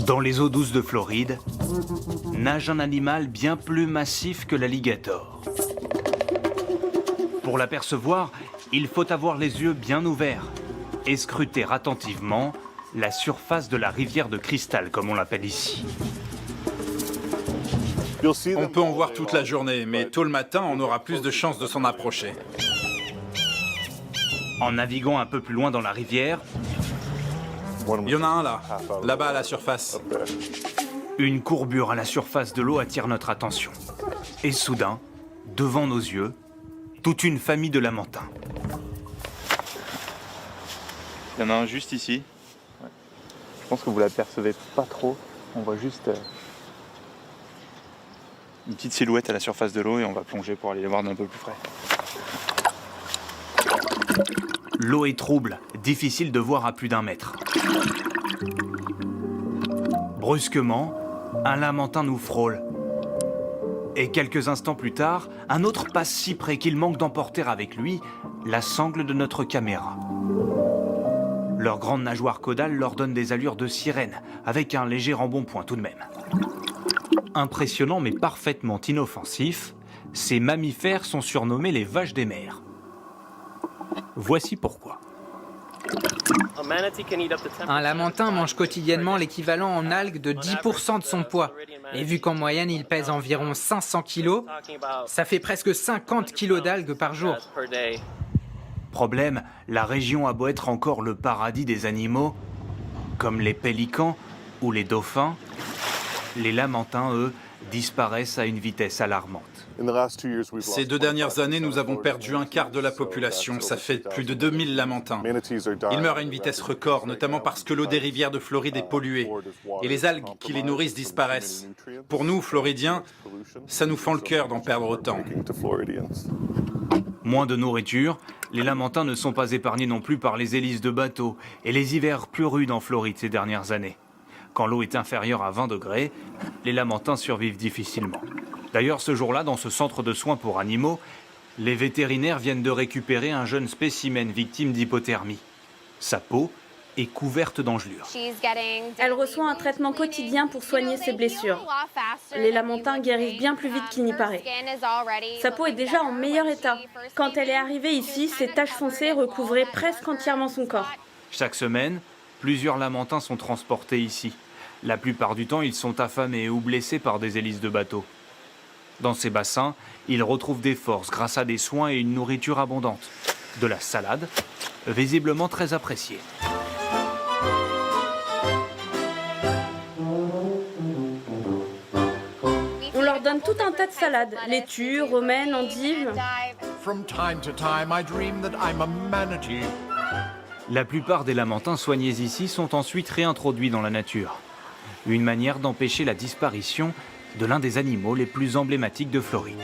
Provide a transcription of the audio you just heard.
Dans les eaux douces de Floride, nage un animal bien plus massif que l'alligator. Pour l'apercevoir, il faut avoir les yeux bien ouverts et scruter attentivement la surface de la rivière de cristal, comme on l'appelle ici. On peut en voir toute la journée, mais tôt le matin, on aura plus de chances de s'en approcher. En naviguant un peu plus loin dans la rivière, Il y en a un là-bas à la surface. une courbure à la surface de l'eau attire notre attention. Et soudain, devant nos yeux, toute une famille de lamantins. Il y en a un juste ici. Ouais. Je pense que vous l'apercevez pas trop. On voit juste une petite silhouette à la surface de l'eau et on va plonger pour aller les voir d'un peu plus près. L'eau est trouble, difficile de voir à plus d'1 mètre. Brusquement, un lamantin nous frôle. Et quelques instants plus tard, un autre passe si près qu'il manque d'emporter avec lui la sangle de notre caméra. Leur grande nageoire caudale leur donne des allures de sirène, avec un léger embonpoint tout de même. Impressionnants mais parfaitement inoffensifs, ces mammifères sont surnommés les vaches des mers. Voici pourquoi. Un lamantin mange quotidiennement l'équivalent en algues de 10% de son poids. Et vu qu'en moyenne il pèse environ 500 kg, ça fait presque 50 kg d'algues par jour. Problème, la région a beau être encore le paradis des animaux, comme les pélicans ou les dauphins, les lamantins, eux, disparaissent à une vitesse alarmante. Ces 2 dernières années, nous avons perdu un quart de la population. Ça fait plus de 2000 lamantins. Ils meurent à une vitesse record, notamment parce que l'eau des rivières de Floride est polluée. Et les algues qui les nourrissent disparaissent. Pour nous, Floridiens, ça nous fend le cœur d'en perdre autant. Moins de nourriture, les lamantins ne sont pas épargnés non plus par les hélices de bateaux et les hivers plus rudes en Floride ces dernières années. Quand l'eau est inférieure à 20 degrés, les lamantins survivent difficilement. D'ailleurs, ce jour-là, dans ce centre de soins pour animaux, les vétérinaires viennent de récupérer un jeune spécimen victime d'hypothermie. Sa peau est couverte d'engelures. Elle reçoit un traitement quotidien pour soigner ses blessures. Les lamantins guérissent bien plus vite qu'il n'y paraît. Sa peau est déjà en meilleur état. Quand elle est arrivée ici, ses taches foncées recouvraient presque entièrement son corps. Chaque semaine, plusieurs lamantins sont transportés ici. La plupart du temps, ils sont affamés ou blessés par des hélices de bateau. Dans ces bassins, ils retrouvent des forces grâce à des soins et une nourriture abondante. De la salade, visiblement très appréciée. On leur donne tout un tas de salades, laitues, romaines, endives. La plupart des lamantins soignés ici sont ensuite réintroduits dans la nature. Une manière d'empêcher la disparition de l'un des animaux les plus emblématiques de Floride.